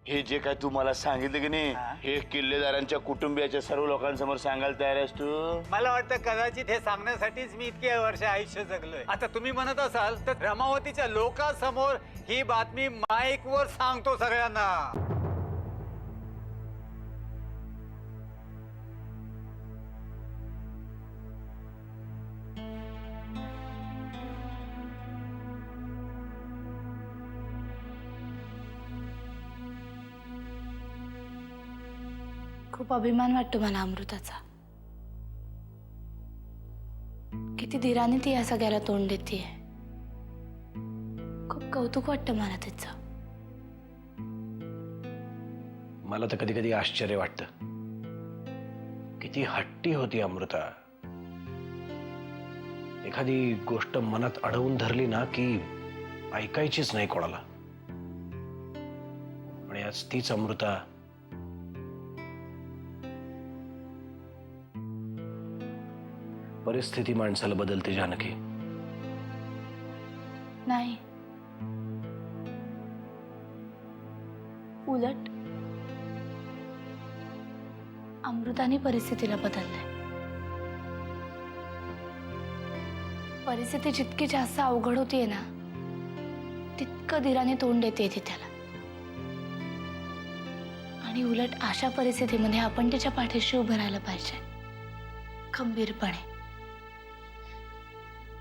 हे जे काय तू मला सांगितलं की नाही, हे किल्लेदारांच्या कुटुंबियाच्या सर्व लोकांसमोर सांगायला तयार आहेस तू? मला वाटतं कदाचित हे सांगण्यासाठीच मी इतके वर्ष आयुष्य जगलोय. आता तुम्ही म्हणत असाल तर रमावतीच्या लोकांसमोर ही बातमी माईकवर सांगतो सगळ्यांना. खूप अभिमान वाटतो मला अमृताचा. किती धीराने ती या सगळ्याला तोंड देतेय. खूप कौतुक वाटतं मला तिचं. मला तर कधी कधी आश्चर्य वाटतं, किती हट्टी होती अमृता. एखादी गोष्ट मनात अडवून धरली ना की ऐकायचीच नाही कोणाला. आणि आज तीच अमृता परिस्थिती माणसाला बदलते जानकी. नाही, उलट अमृताने परिस्थितीला बदललंय. परिस्थिती जितकी जास्त अवघड होतीये ना, तितकं धीराने तोंड देते ती त्याला. आणि उलट अशा परिस्थितीमध्ये आपण तिच्या पाठीशी उभं राहायला पाहिजे, खंबीरपणे.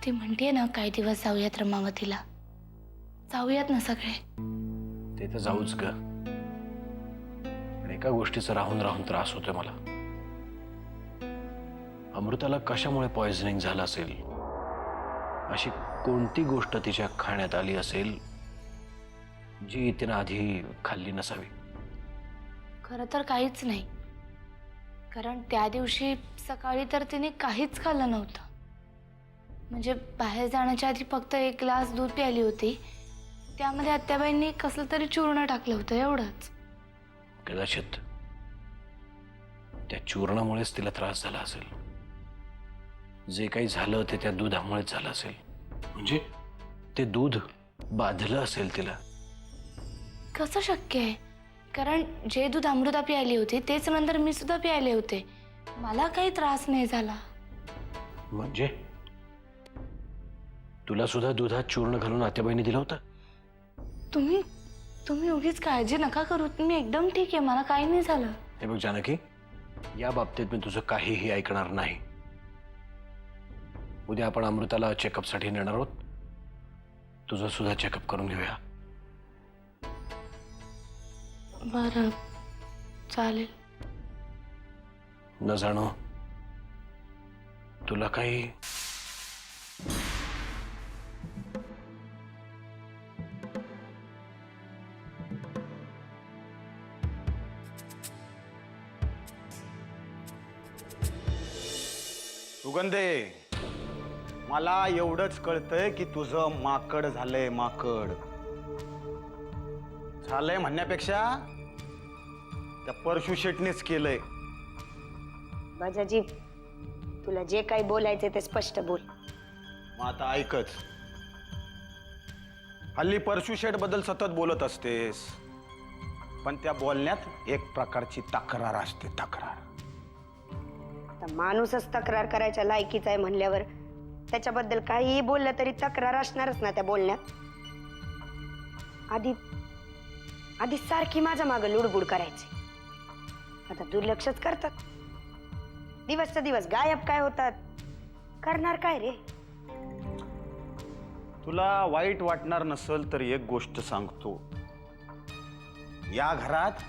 ती म्हणते ना, काही दिवस जाऊयात रमावतीला. जाऊयात ना सगळे. ते तर जाऊच ग, पण एका गोष्टीचा राहून राहून त्रास होतोय मला. अमृताला कशामुळे पॉइझनिंग झालं असेल? अशी कोणती गोष्ट तिच्या खाण्यात आली असेल जी तिनं आधी खाल्ली नसावी? खरं तर काहीच नाही. कारण त्या दिवशी सकाळी तर तिने काहीच खाल्लं नव्हतं. म्हणजे बाहेर जाण्याच्या आधी फक्त 1 ग्लास दूध प्यायली होती. त्यामध्ये आत्याबाईंनी कसलं तरी चूर्ण टाकलं होतं, एवढंच. कदाचित त्या चूर्णामुळेच तिला त्रास झाला असेल. जे काही झालं ते त्या दुधामुळेच झालं असेल. म्हणजे ते दूध बाधलं असेल तिला. कसं शक्य आहे? कारण जे दूध अमृता प्यायली होती तेच नंतर मी सुद्धा प्यायले होते. मला काही त्रास नाही झाला. म्हणजे तुला सुद्धा दुधात चूर्ण घालून आत्याबाईंनी दिलं होतं? तुम्ही उगीच काळजी नका करू. मी एकदम ठीक आहे, मला काही नाही झालं. हे बघ जानकी, या बाबतीत मी तुझं काहीही ऐकणार नाही. उद्या आपण अमृताला चेकअपसाठी नेणार आहोत. तुझं सुद्धा चेकअप करून घेऊया. बरं, चालेल. न जाणो तुला काही सुगंधे, मला एवढंच कळतंय की तुझं माकड झालंय. माकड झालंय म्हणण्यापेक्षा त्या परशु शेटनेच केलंय. बाजाजी, तुला जे काही बोलायचे ते स्पष्ट बोल. मग आता ऐकच. हल्ली परशु शेट बद्दल सतत बोलत असतेस, पण त्या बोलण्यात एक प्रकारची तक्रार असते. तक्रार. आता माणूसच तक्रार करायच्या लायकीचा आहे म्हणल्यावर त्याच्याबद्दल काहीही बोललं तरी तक्रार असणारच ना त्या बोलण्यात. आधी सारखी माझ्या मागं लुडबुड करायची, आता दुर्लक्षच करतात. दिवसचा दिवस गायब काय होतात. करणार काय रे? तुला वाईट वाटणार नसल तर एक गोष्ट सांगतो. या घरात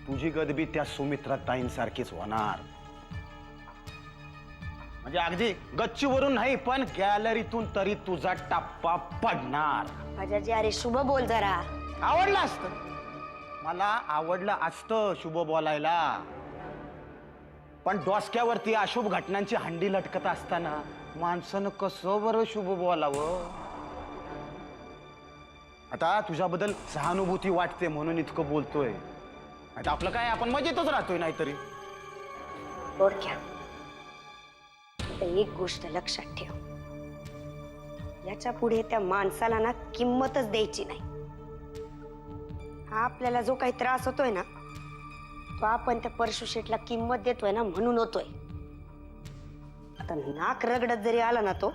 तुझी गदबी त्या सुमित्रा ताईंसारखीच होणार. म्हणजे अगदी गच्चीवरून नाही, पण गॅलरीतून तरी तुझा टप्पा पडणार. बाजाजी, अरे शुभ बोल जरा. आवडलं असतं, मला आवडलं असतं शुभ बोलायला, पण डोसक्यावरती अशुभ घटनांची हंडी लटकत असताना माणसानं कसं बरं शुभ बोलावं? आता तुझ्याबद्दल सहानुभूती वाटते म्हणून इतकं बोलतोय. आता आपलं काय, आपण मजेतच राहतोय. नाहीतरी बोडक्या, एक गोष्ट लक्षात ठेव, याच्या पुढे त्या माणसाला ना किंमतच द्यायची नाही. आपल्याला जो काही त्रास होतोय ना तो आपण त्या परशु शेठला किंमत देतोय ना म्हणून होतोय. आता नाक रगडत जरी आला ना तो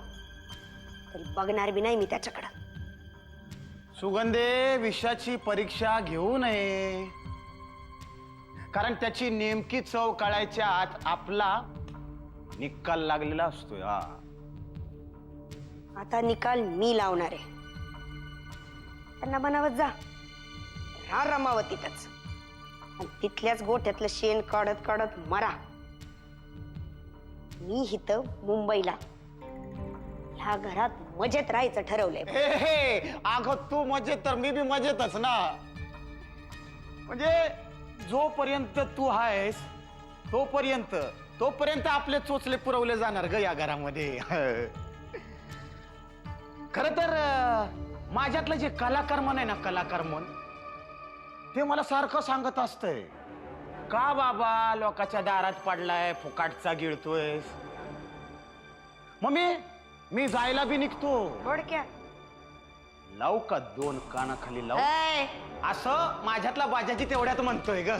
तरी बघणार बी नाही मी त्याच्याकडं. सुगंधे, विषाची परीक्षा घेऊ नये, कारण त्याची नेमकी चव कळायच्या आत आपला निकाल लागलेला असतोय. आता निकाल मी लावणार आहे. त्यांना बनावत जा, हा रमावतीतच, आणि तिथल्याच गोठ्यातलं शेण काढत काढत मरा. मी इथं मुंबईला ह्या घरात मजेत राहायचं ठरवलंय. हे अगं तू मजेत तर मी बी मजेतच ना. म्हणजे जोपर्यंत तू आहेस तोपर्यंत आपले चोचले पुरवले जाणार ग या घरामध्ये. खर तर माझ्यातलं जे कलाकार मन आहे ना, कलाकार मन, ते मला सारखं सांगत असतंय, का बाबा लोकांच्या दारात पडलाय, फुकाटचा गिळतोयस. मग मी जायला बी निघतो. थोडक्या लावू का 2 कानाखाली लावू, असं माझ्यातला बाजाची तेवढ्यात म्हणतोय ग,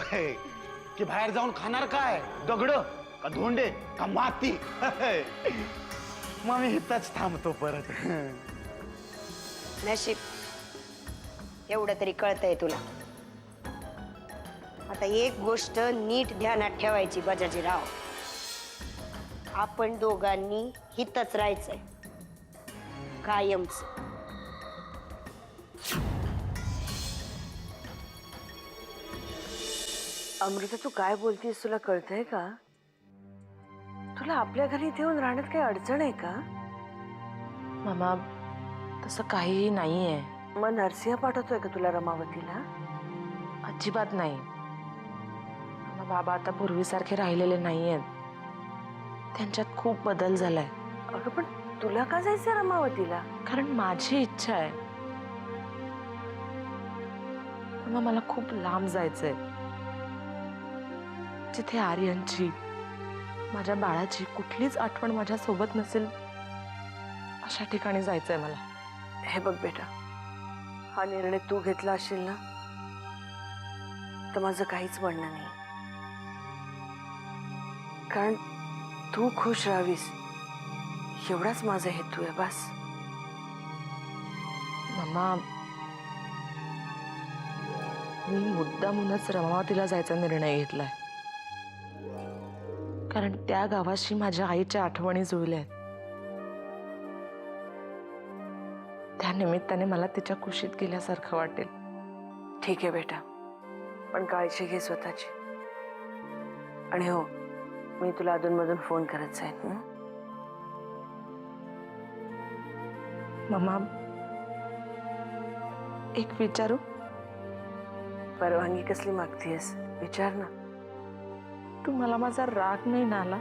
की बाहेर जाऊन खाणार काय, दगड का धोंडे का माती. मग मी इथंच थांबतो परत. नशीब एवढं तरी कळतंय तुला. आता एक गोष्ट नीट ध्यानात ठेवायची बजाजीराव, आपण दोघांनी हितच राहायचंय कायमच. अमृता, तू काय बोलतीस तुला कळतंय का? तुला आपल्या घरी इथे येऊन राहण्यात काही अडचण आहे का? मामा, तसं काहीही नाहीये. मग नरसिंह पाठवतोय का तुला रमावतीला? अजिबात नाही. मामा, बाबा आता पूर्वीसारखे राहिलेले नाहीयेत. त्यांच्यात खूप बदल झालाय. अगं पण तुला का जायचं रमावतीला? कारण माझी इच्छा आहे. मामा, मला खूप लांब जायचंय, जिथे आर्यनची, माझ्या बाळाची कुठलीच आठवण माझ्या सोबत नसेल अशा ठिकाणी जायचंय मला. हे बघ बेटा, हा निर्णय तू घेतला असेल ना तर माझं काहीच म्हणणं नाही. कारण तू खुश राहावीस एवढाच माझा हेतू आहे बस. मामा, मी मुद्दामूनच रमावतीला जायचा निर्णय घेतलाय, कारण त्या गावाशी माझ्या आईच्या आठवणी जुळल्या आहेत. त्या निमित्ताने मला तिच्या कुशीत गेल्यासारखं वाटेल. ठीक आहे बेटा, पण काळजी घे स्वतःची. आणि हो, मी तुला अधूनमधून फोन करत जाईन. मामा, एक विचारू? परवानगी कसली मागतीयस? विचार ना. तुम्हाला माझा राग नाही ना आला?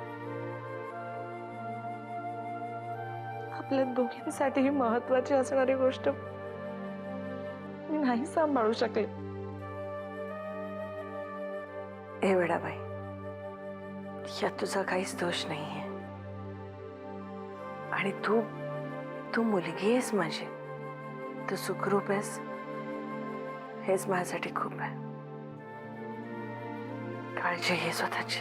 आपल्या दोघींसाठी ही महत्वाची असणारी गोष्ट मी नाही सांभाळू शकले. हे वेडाबाई, यात तुझा काहीच दोष नाहीये. आणि तू मुलगी आहेस माझी, तू सुखरूप आहेस, हेच माझ्यासाठी खूप आहे. काळजी घे स्वतःची.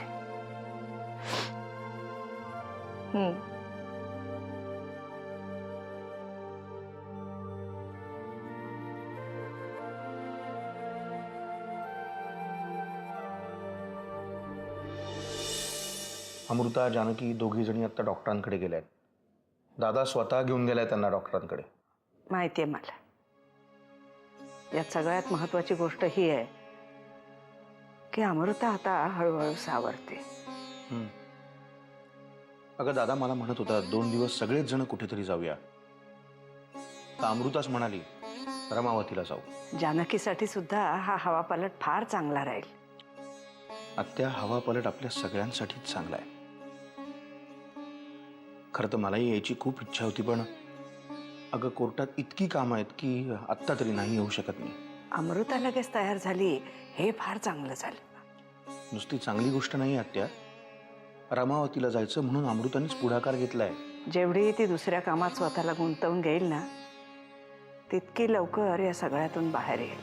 अमृता, जानकी दोघी जणी आता डॉक्टरांकडे गेल्यात. दादा स्वतः घेऊन गेलाय त्यांना डॉक्टरांकडे. माहितीये मला. यात सगळ्यात महत्वाची गोष्ट ही आहे की अमृता आता हळूहळू सावरते. अगं दादा मला म्हणत होता 2 दिवस सगळेच जण कुठेतरी जाऊया. तर अमृताच म्हणाली रमावतीला जाऊ. जानकीसाठी सुद्धा हा हवापालट फार चांगला राहील. आत्या, हवा पलट आपल्या सगळ्यांसाठीच चांगला आहे. खरं तर मलाही यायची खूप इच्छा होती, पण अगं कोर्टात इतकी कामं आहेत की आत्ता तरी नाही येऊ शकत मी. अमृता लगेच तयार झाली हे फार चांगलं झालं. नुसती चांगली गोष्ट नाही आत्या, रमावतीला जायचं म्हणून अमृतानेच पुढाकार घेतलाय. जेवढी ती दुसऱ्या कामात स्वतःला गुंतवून घेईल ना, तितकी लवकर या सगळ्यातून बाहेर येईल.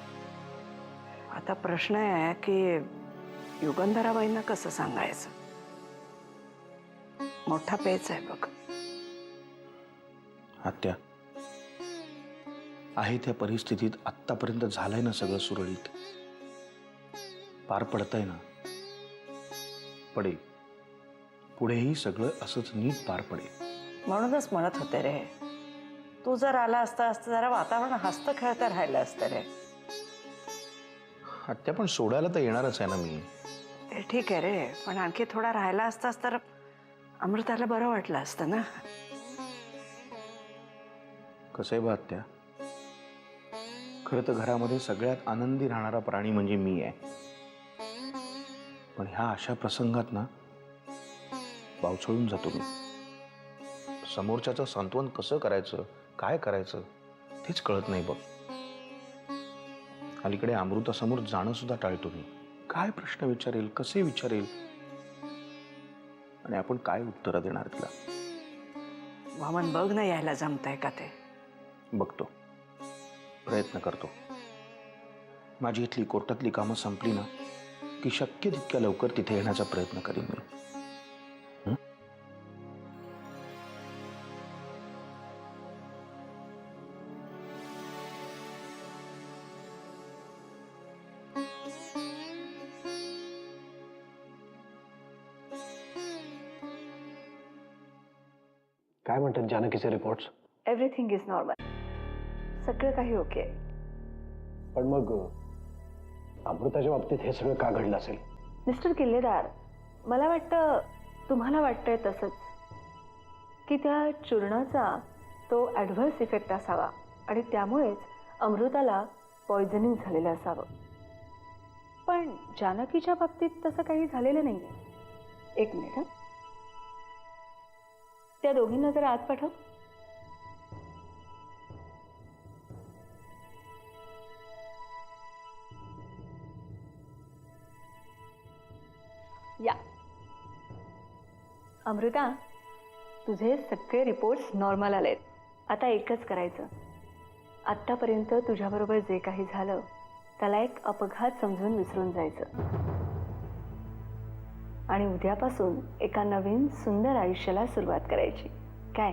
आता प्रश्न आहे की युगंधराबाईंना कसं सांगायचं. मोठा पेच आहे बघ. आत्या, आहे त्या परिस्थितीत आत्तापर्यंत झालंय ना सगळं सुरळीत, पार पडतंय ना, पडेल. पुढेही सगळं असंच नीट पार पडेल. म्हणूनच म्हणत होते रे, तू जर आला असता जरा वातावरण हसतं खेळतं राहिलं असतं रे. आत्या, पण सोडायला तर येणारच आहे ना मी. ते ठीक आहे रे, पण आणखी थोडा राहिला असतास तर अमृताला बरं वाटलं असतं ना. कसं आहे बा आत्या, खरं तर घरामध्ये सगळ्यात आनंदी राहणारा प्राणी म्हणजे मी आहे. पण ह्या अशा प्रसंगात ना बावचळून जातो मी. समोरच्याचं सांत्वन कसं करायचं, काय करायचं तेच कळत नाही बघ. अलीकडे अमृतासमोर जाणं सुद्धा टाळतो मी. काय प्रश्न विचारेल, कसे विचारेल, आणि आपण काय उत्तरं देणार तिला. वामन बघ ना यायला जमतंय का ते. बघतो, प्रयत्न करतो. माझी इथली कोर्टातली कामं संपली ना की शक्य तितक्या लवकर तिथे येण्याचा प्रयत्न करीन मी. काय म्हणतात जानकीचे रिपोर्ट्स? Everything is normal. सगळं काही ओके. पण मग अमृताच्या बाबतीत हे सगळं का घडलं असेल? मिस्टर किल्लेदार, मला वाटतं तुम्हाला वाटतंय तसंच की त्या चूर्णाचा तो ॲडव्हर्स इफेक्ट असावा आणि त्यामुळेच अमृताला पॉयझनिंग झालेलं असावं. पण जानकीच्या बाबतीत तसं काही झालेलं नाही आहे. एक मिनिट हं. त्या दोघींना जरा आत पाठव. या. अमृता, तुझे सगळे रिपोर्ट्स नॉर्मल आलेत. आता एकच करायचं, आत्तापर्यंत तुझ्याबरोबर जे काही झालं त्याला एक अपघात समजून विसरून जायचं आणि उद्यापासून एका नवीन सुंदर आयुष्याला सुरुवात करायची. काय?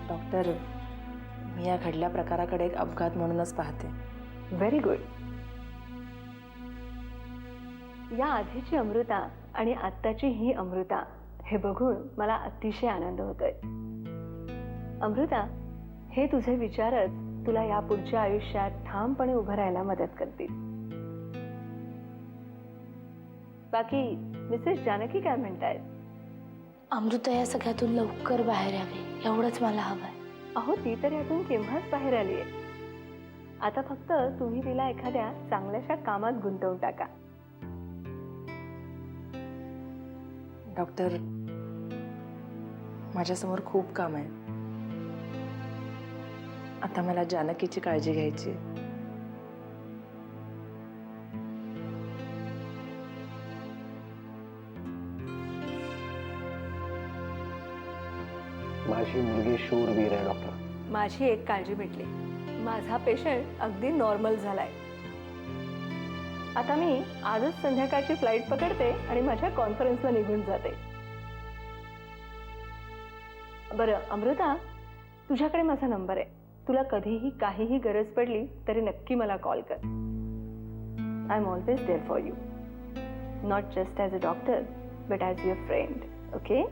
डॉक्टर, मी या घडल्या प्रकाराकडे एक अपघात म्हणूनच पाहते. Very good. या आधीची अमृता आणि आत्ताची ही अमृता हे बघून मला अतिशय आनंद होतोय. अमृता, हे तुझे विचारच तुला या पुढच्या आयुष्यात ठामपणे उभं राहायला मदत करतील. बाकी मिसेस जानकी काय म्हणतायत? अमृता या सगळ्यातून लवकर बाहेर यावी एवढंच मला हवंय. अहो, ती तर यातून केव्हाच बाहेर आली आहे. आता फक्त तुम्ही तिला एखाद्या चांगल्याशा कामात गुंतवून टाका. डॉक्टर, माझ्यासमोर खूप काम आहे. आता मला जानकीची काळजी घ्यायची. माझी मुलगी शूरवीर आहे डॉक्टर. माझी एक काळजी मिटली. माझा पेशंट अगदी नॉर्मल झालाय. आता मी आजच संध्याकाळची फ्लाईट पकडते आणि माझ्या कॉन्फरन्सला निघून जाते. बरं अमृता, तुझ्याकडे माझा नंबर आहे. तुला कधीही काहीही गरज पडली तरी नक्की मला कॉल कर. I am always there for you, not just as a doctor but as your friend. Okay?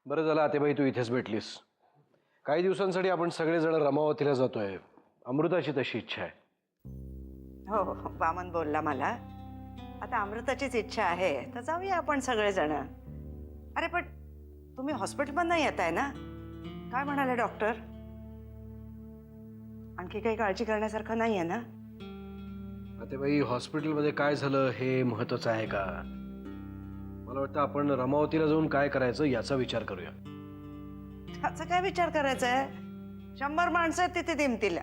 बरं झालं आतेबाई तू इथेच भेटलीस. काही दिवसांसाठी आपण सगळेजण रमावतीला जातोय. अमृताची तशी इच्छा आहे. हो, वामन बोलला मला. आता अमृताचीच इच्छा आहे तर जाऊया आपण सगळेजण. अरे पण तुम्ही हॉस्पिटलमधनं येत आहे ना? काय म्हणाले डॉक्टर? आणखी काही काळजी करण्यासारखं नाही आहे ना? आतेबाई, हॉस्पिटलमध्ये काय झालं हे महत्वाचं आहे का? मला वाटतं आपण रमावतीला जाऊन काय करायचं याचा विचार करूया. त्याचा काय विचार करायचा आहे? 100 माणसं तिथे दिमतील.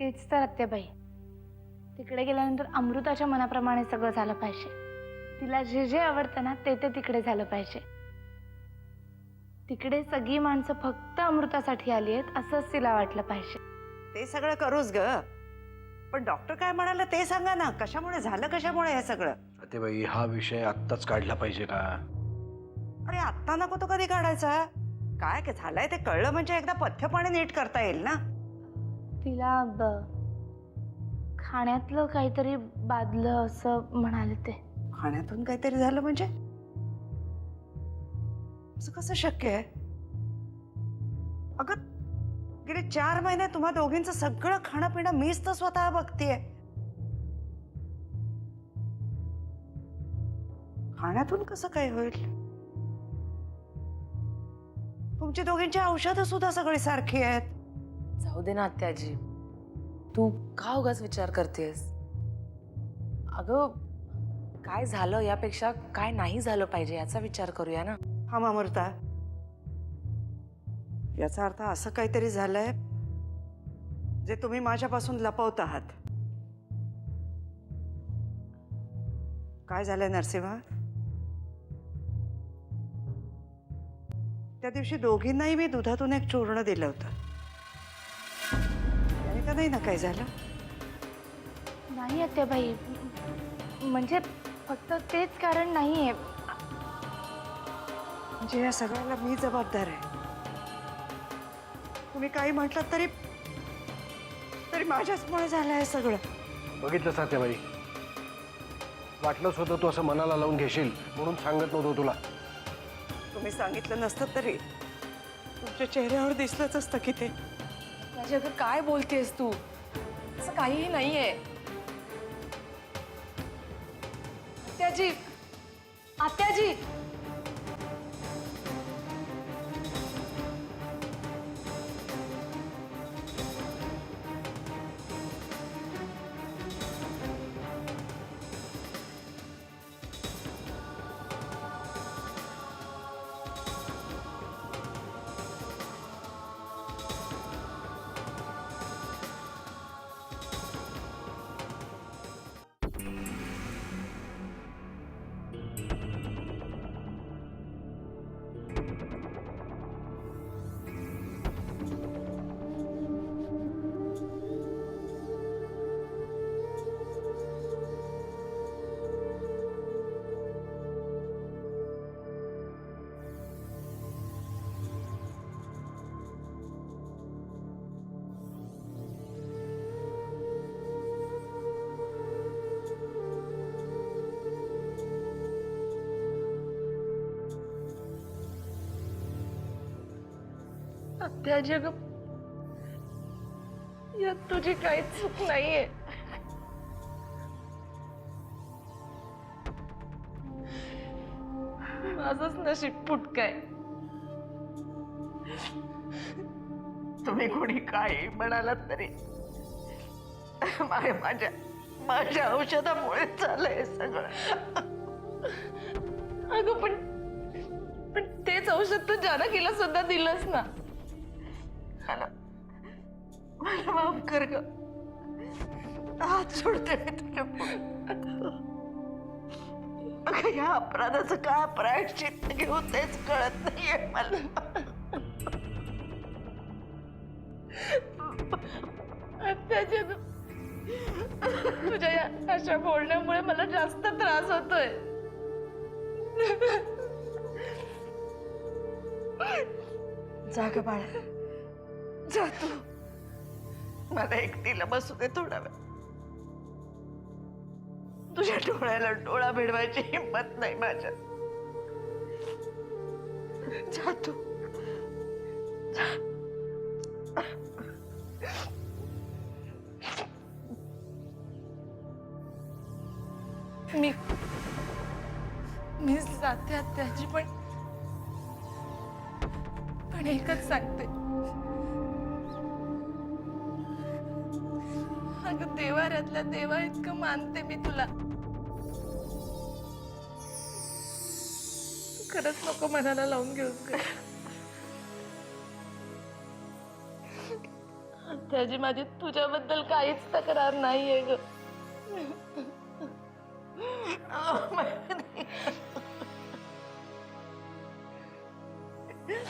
तेच तर आत्याबाई, तिकडे गेल्यानंतर अमृताच्या मनाप्रमाणे सगळं झालं पाहिजे. तिला जे जे आवडतं ना ते ते तिकडे झालं पाहिजे. तिकडे सगळी माणसं फक्त अमृतासाठी आली आहेत असंच तिला वाटलं पाहिजे. ते सगळं करूच ग, पण डॉक्टर काय म्हणाले ते सांगा ना. कशामुळे झालं, कशामुळे हे सगळं? ते बाई, हा विषय आत्ताच काढला पाहिजे का? अरे आत्ता नको तो कधी काढायचा? काय काय झालंय ते कळलं म्हणजे एकदा पथ्यपाणी नीट करता येईल ना. तिला खाण्यातलं काहीतरी बादलं असं म्हणाले ते. खाण्यातून काहीतरी झालं म्हणजे? असं कसं शक्य आहे? अगं गेले 4 महिने तुम्हा दोघींचं सगळं खाणं पिणं मीच तर स्वतः बघतेय. खाण्यातून कसं काय होईल? तुमची दोघींची औषधं सुद्धा सगळी सारखी आहेत. जाऊ दे ना आत्याजी, तू का उगाच विचार करतेस? अगं काय झालं यापेक्षा काय नाही झालं पाहिजे याचा विचार करूया ना. हा अमृता, याचा अर्थ असं काहीतरी झालंय जे तुम्ही माझ्यापासून लपवत आहात. काय झालंय नरसिंहा? त्या दिवशी दोघींनाही मी दुधातून एक चूर्ण दिलं होतं. त्याने का नाही ना काय झालं? नाही आत्याबाई, म्हणजे फक्त तेच कारण नाहीये. म्हणजे या सगळ्याला मी जबाबदार आहे. तुम्ही काही म्हटलं तरी तरी माझ्याचमुळे झालं आहे सगळं. बघितलं सात्याबाई, वाटलंच होतं तू असं मनाला लावून घेशील म्हणून सांगत नव्हतो तुला. तुम्ही सांगितलं नसतं तरी तुमच्या चेहऱ्यावर दिसलंच असतं की ते. माझ्या अगं काय बोलतेस तू? असं काहीही नाहीये. आत्याजी, आत्याजी, आत्याजी, अगं यात तुझी काहीच चूक नाहीये. माझंच नशीब फुटकंय. तुम्ही कोणी काही म्हणालात तरी माझ्या औषधामुळे झालंय सगळं. अगं पण तेच औषध तू जानकीला सुद्धा दिलंस ना. मला माफ कर ग. हात सोडते मी तुझ्या पुढे. अगं या अपराधाचं काय प्रायश्चित्त घेऊ तेच कळत नाहीये मला. आत्याजी, तुझ्या या अशा बोलण्यामुळे मला जास्त त्रास होतोय. जा ग बाळा, जा तू. मला एकटीला बसू दे थोडा वेळ. तुझ्या डोळ्याला डोळा भिडवायची हिंमत नाही माझ्यात. जा तू, जा. मी जाते आत्याजी, पण एकच सांगते. अगं देवाऱ्यातल्या देवा इतकं मानते मी तुला. खरंच नको मनाला लावून घेऊस ग. आत्याजी, माझी तुझ्याबद्दल काहीच तक्रार नाहीये ग. आहे